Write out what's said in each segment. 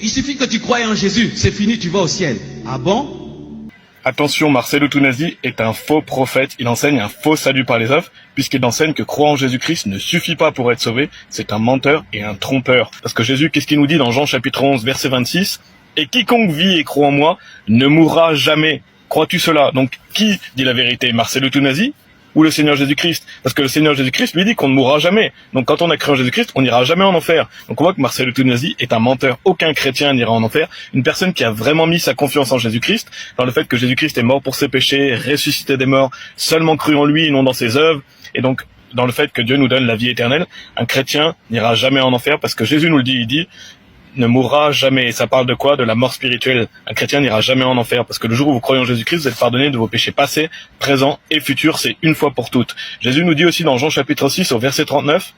Il suffit que tu croies en Jésus, c'est fini, tu vas au ciel. Ah bon? Attention, Marcello Tunasi est un faux prophète, il enseigne un faux salut par les œuvres, puisqu'il enseigne que croire en Jésus-Christ ne suffit pas pour être sauvé, c'est un menteur et un trompeur. Parce que Jésus, qu'est-ce qu'il nous dit dans Jean chapitre 11, verset 26 ? Et quiconque vit et croit en moi ne mourra jamais. Crois-tu cela? Donc, qui dit la vérité? Marcello Tunasi ou le Seigneur Jésus-Christ? Parce que le Seigneur Jésus-Christ lui dit qu'on ne mourra jamais. Donc quand on a cru en Jésus-Christ, on n'ira jamais en enfer. Donc on voit que Marcello Tunasi est un menteur. Aucun chrétien n'ira en enfer. Une personne qui a vraiment mis sa confiance en Jésus-Christ, dans le fait que Jésus-Christ est mort pour ses péchés, ressuscité des morts, seulement cru en lui et non dans ses œuvres, et donc dans le fait que Dieu nous donne la vie éternelle, un chrétien n'ira jamais en enfer, parce que Jésus nous le dit, il dit ne mourra jamais. Et ça parle de quoi? De la mort spirituelle. Un chrétien n'ira jamais en enfer, parce que le jour où vous croyez en Jésus-Christ, vous êtes pardonné de vos péchés passés, présents et futurs. C'est une fois pour toutes. Jésus nous dit aussi dans Jean chapitre 6 au verset 39,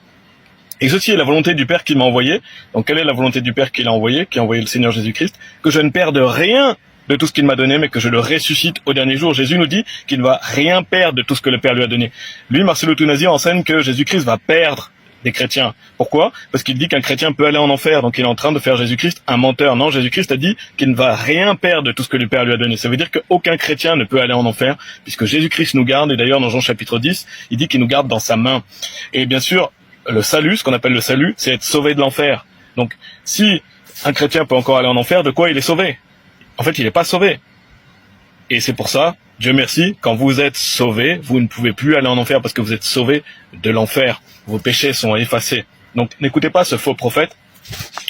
et ceci est la volonté du Père qui m'a envoyé. Donc quelle est la volonté du Père qui a envoyé le Seigneur Jésus-Christ? Que je ne perde rien de tout ce qu'il m'a donné, mais que je le ressuscite au dernier jour. Jésus nous dit qu'il ne va rien perdre de tout ce que le Père lui a donné. Lui, Marcello Tunasi, enseigne que Jésus-Christ va perdre des chrétiens. Pourquoi? Parce qu'il dit qu'un chrétien peut aller en enfer, donc il est en train de faire Jésus-Christ un menteur. Non, Jésus-Christ a dit qu'il ne va rien perdre de tout ce que le Père lui a donné. Ça veut dire qu'aucun chrétien ne peut aller en enfer, puisque Jésus-Christ nous garde, et d'ailleurs dans Jean chapitre 10, il dit qu'il nous garde dans sa main. Et bien sûr, le salut, ce qu'on appelle le salut, c'est être sauvé de l'enfer. Donc, si un chrétien peut encore aller en enfer, de quoi il est sauvé? En fait, il n'est pas sauvé. Et c'est pour ça, Dieu merci, quand vous êtes sauvé, vous ne pouvez plus aller en enfer parce que vous êtes sauvé de l'enfer. Vos péchés sont effacés. Donc n'écoutez pas ce faux prophète.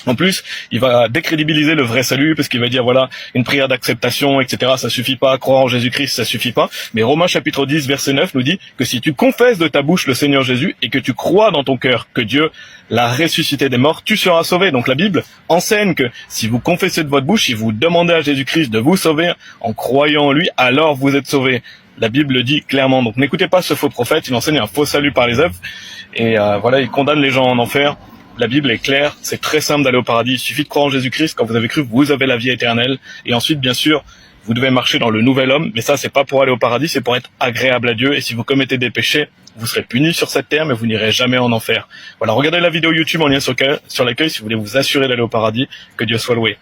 En plus, il va décrédibiliser le vrai salut parce qu'il va dire voilà, une prière d'acceptation, etc. ça suffit pas, croire en Jésus-Christ, ça suffit pas. Mais Romains chapitre 10, verset 9 nous dit que si tu confesses de ta bouche le Seigneur Jésus et que tu crois dans ton cœur que Dieu l'a ressuscité des morts, tu seras sauvé. Donc la Bible enseigne que si vous confessez de votre bouche, si vous demandez à Jésus-Christ de vous sauver en croyant en lui, alors vous êtes sauvés. La Bible le dit clairement. Donc n'écoutez pas ce faux prophète, il enseigne un faux salut par les œuvres. Et voilà, il condamne les gens en enfer. La Bible est claire, c'est très simple d'aller au paradis. Il suffit de croire en Jésus-Christ. Quand vous avez cru, vous avez la vie éternelle. Et ensuite, bien sûr, vous devez marcher dans le nouvel homme. Mais ça, c'est pas pour aller au paradis, c'est pour être agréable à Dieu. Et si vous commettez des péchés, vous serez punis sur cette terre, mais vous n'irez jamais en enfer. Voilà, regardez la vidéo YouTube en lien sur l'accueil si vous voulez vous assurer d'aller au paradis. Que Dieu soit loué.